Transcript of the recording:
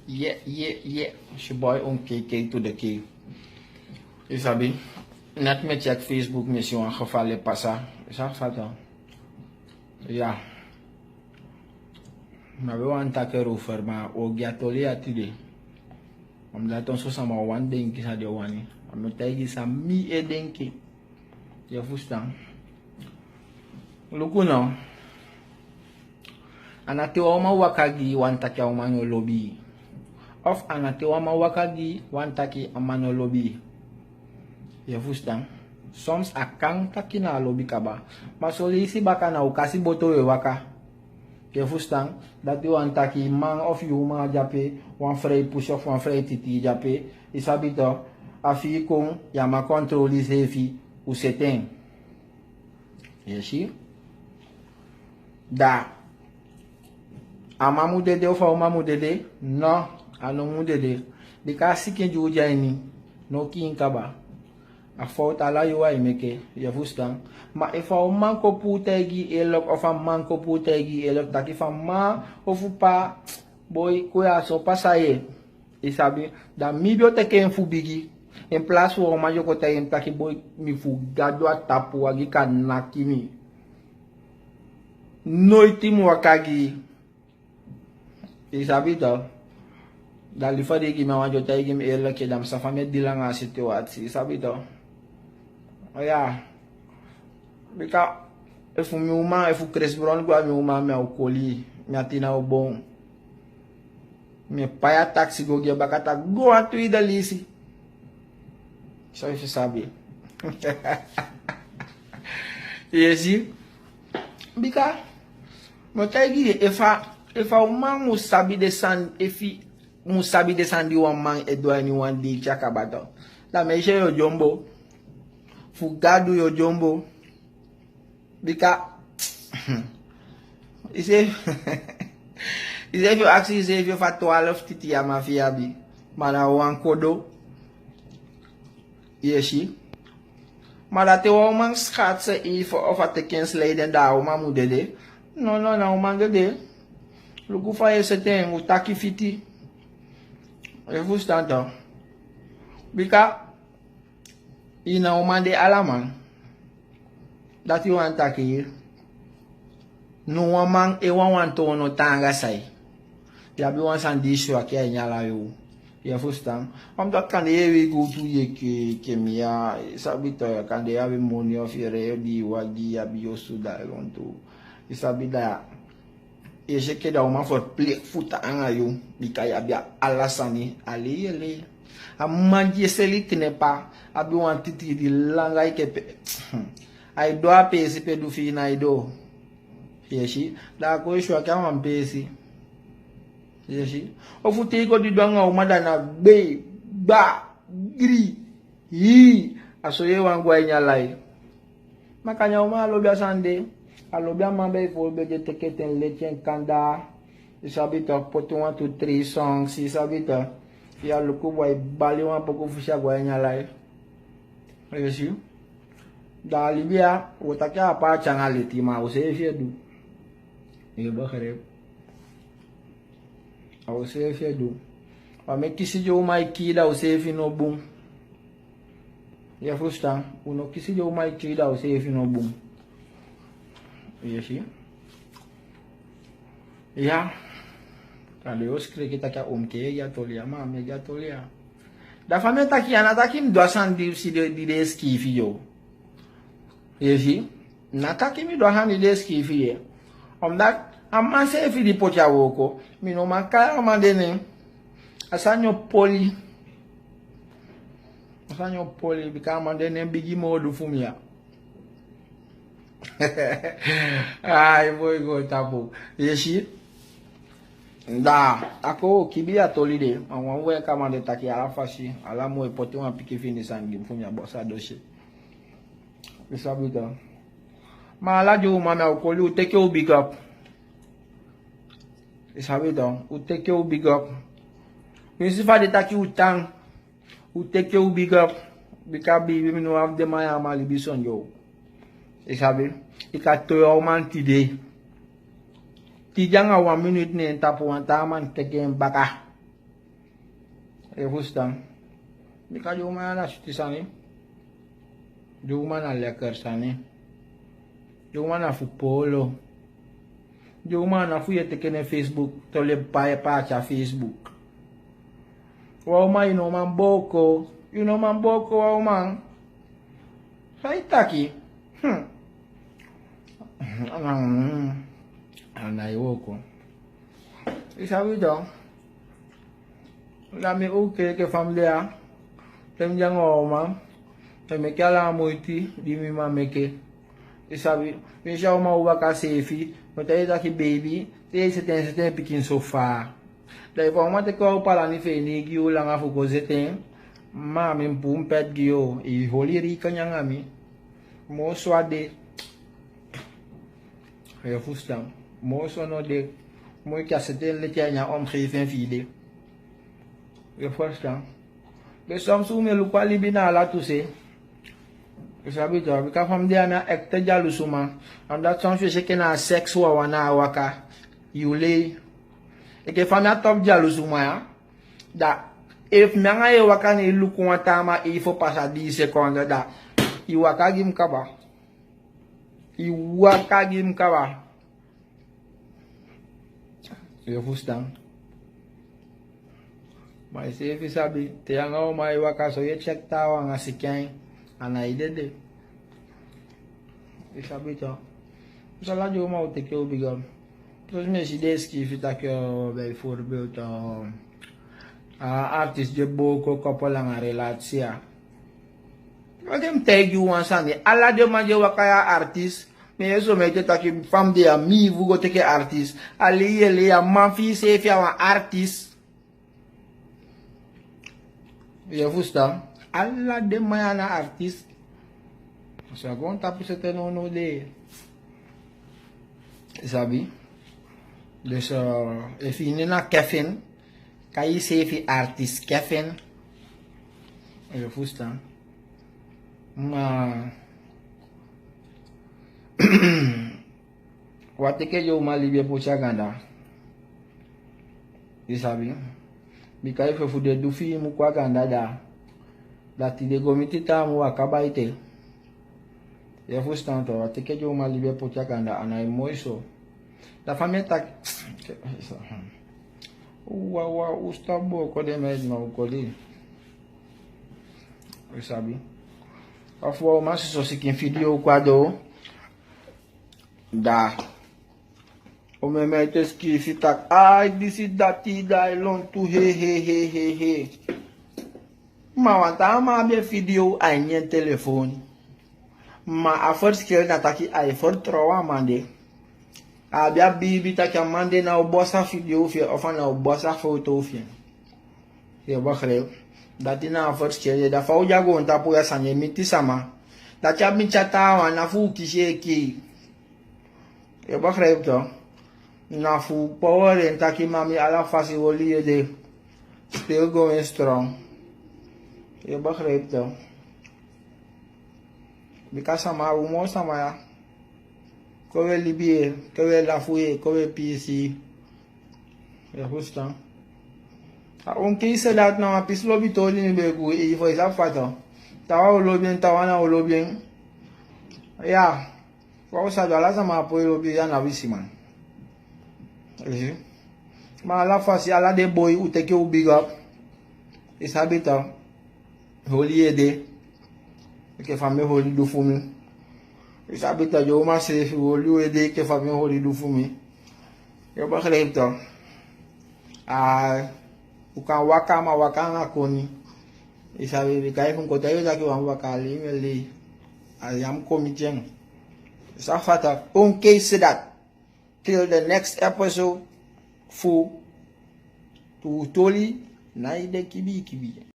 Yeah. It's your boy on KK to the K. Je sabi, net me check Facebook mission gevallen passa. Is dat wat? Ja. Maar we want tak erover, maar ook ja tolia today. Omdat ons zo maar one denki sa de wani. Omdat hij sa mi e denki. Je verstaan? Luku nou. Anate oma wakagi wantaki a umano lobby. Of anate oma wakagi wantaki amano lobby. Je verstaan? Soms akang taki na lobby kaba. Maar solisi baka na ukasi boto we waka. Je verstaan? Dat je wantaki man of you man jape. Wan vrij push of wan vrij titi jape. Isabito. Afi kon yama controle zefi u seteng. Je zie? Da. Ama mu dede of ama mu dede? No. Ano mu dede? Di kasi kenju jaini. No ki inkaba. A fout ala yuwa imeke. Je verstaan? Maar if a man ko putegi elok of a man ko putegi elok. Dat if a man of pa boy kuya so pasaye. Isabi. Da mi bioteke en fubigi. In plaats van oma joko te in taki boy mi fu gado a tapu wagi ka nakimi. Nooit timu wakagi. Isabi to. Dali fa de gi me wanjo te gi me ela ke dam sa famia dilanga situasi. Isabi to. Oya. Bika efu mi uma efu Chris Brown gwa mi uma me okoli. Mi atina o bon. Mi paya taxi go ge bakata go atu idalisi. Só você sabe. E assim, bica, mas tá aí, efa o man musabi desandi o man edwani one day chakabato. La meche yo jombo, fugado yo jombo, bica. If you ask if you for 12 titi ya mafia bi, mana wan kodo. Yeshi. Maar dat je man schat ze even of het tekens leiden daar oma moet dede. No, man dede. Luku fa je se ten, u taki fiti. Je verstaan toch? Bika, ina oma de alaman. Dat je wan taki hier. No man e wan tono tanga sai. Ya bi wan san disho aki a nyala yo. Je verstaan? Omdat kan de eeuwig go to je kemia, sabito ya kan de have money of je reo di wagi ya biosu da ronto. Isabida je seke da uma for plek futa anga yo, bika ya bia alasani ali. A manji selite ne pa, abi wan titi di langa ike pe. Ai do a pesi pe du fi na ido. Yeshi, da ko shwa kama mpesi. Yeshi. Ofu tiko di doanga umadana be ba gri yi asoye wangwa nyalai. Makanya uma alobia sande, alobia mambe for beje teketen lechen kanda. Isabita poto 1 to 3 songs, isabita ya luku boy bali wan poko fusha gwa nyalai. Yeshi. Da libia wotaka apa changale tima usefe du. Ye bakare. Ao sefe do. A me kisi jo mai kida o sefe no bum. Ya fusta, uno kisi jo mai kida o sefe no bum. Yeshi. Ya. Kali os kre kita ka omke ya tolia ma me ya tolia. Da famia taki ana taki mi doasan di si de skifi yo. Yeshi. Na taki mi doasan di de skifi ye. Omdat amma sefe di pocha woko. Mino makara mandene. Asanyo poli bika mandene bigi modu fumia. Ai boy go tabu. Yeshi. Da ako kibia tolide. Anwanwe kama de taki ala fashi. Ala mo epote wan piki fini sangi fumia bosa doshi. Isabita. Ma ala jo mama okoli u take you big up. Isabi donc, ou take you big up. When you see the taki utang, ou take you big up. Because baby, we know have the Miami libison yo. Isabi, ika toyo man today. Tijanga 1 minute ne tapo wan taman teke baka. Je verstaan. Ik kan je maar naar staan. Je maar naar lekker staan. Je maar naar voetballen. Je maar naar voetballen te kennen Facebook. Te le paatje Facebook. Wow man, you know man boko. You know man boko, wow man. Sai taki. Andai woko. Isabi dong. La me oke ke familia. Tem jang oma. Tem me kala moiti di mi mameke. Isabi, me já uma uva casefi, mas aí daqui baby, tem esse tem pequeno sofá. Daí vamos ter que ir para lá ni feni que o lá na fuga tem. Mami pum pet gio e holi rica nyangami. Mo swade. Eu fustam. Mo so no de. Mo que acertei le tinha omgeven filho. Eu fustam. Besam su me lu kwali bina la tu se. Sabi to, bika fam dia na ekte jalu suma. And that sounds like na sex wa wana waka. Yule. Eke fam ya top jalu suma ya. Da if manga ye waka ni lu kwa tama ifo pasa 10 secondes da. Iwaka gim kaba. Iwaka gim kaba. Eu fustam. Mas se você sabe, tem uma iwaka so ye check tawa nga sikeng. Anaidede. Isabi to. Sala jo ma uite ke obigam. Dus me si deski fita ke bijvoorbeeld artist je boko koppel aan relatie. Wat hem tag you wan sani. Alla de man je wakaya artist. Me yeso me te taki fam de mi vugo teke artist. Ali ele ya man fi se fi wan artist. Je verstaan? Alla de mayana artist. So gewoon tapos sa no de. Sabi? Dus if je na Kevin, kan je zeggen artist Kevin. Je verstaan? Maar wat ik je maar lieve pocha ganda. Je sabi? Bika je voor de dufi mu kwa ganda da. Dat die de gomiti tamu akabaite. Je verstaan toch? Wat ik je maar lieve pocha ganda anai mooi zo. Da família tá. O estabo quando mais não colhi. Você sabe? A forma se só se quem filho o quadro da. O meu médico que fita. Ai, disse dati dai long to he. Mas tá mas meu filho aí nem telefone. Mas a força que ele tá aqui aí for troa mande. Abia bibi ta kan mande na o bossa video fi of na o bossa foto fi. Je begrijpt. Dat die na first keer da fa o jago nta po ya sanye miti sama. Da cha mi chata wa na fu kisheki. Je begrijpt to. Na fu power nta ki mami ala fasi woli de. Still going strong. Je begrijpt to. Bika sama u mo sama ya. Kowe libye, kowe lafuye, kowe PC. Ya hosta. Onke isa dat na pis lobby toli ni begu e foi sa fato. Tawa o lobby tawa na o lobby. Ya. Kwa sa dala sama po lobby ya na wisima. Eh. Ma la fasi ala de boy u teke u big up. Isa beta. Holi ede. Ke fami holi do fumi. Isa bita jo ma se fi wolu ede ke fami holi du fumi. Yo ba khale to. Ukan waka ma waka na koni. Isa bi kai fun ko tayo zaki wan waka li meli. Ayam komitien. Isa fata on case that till the next episode fu tu toli na ide kibi.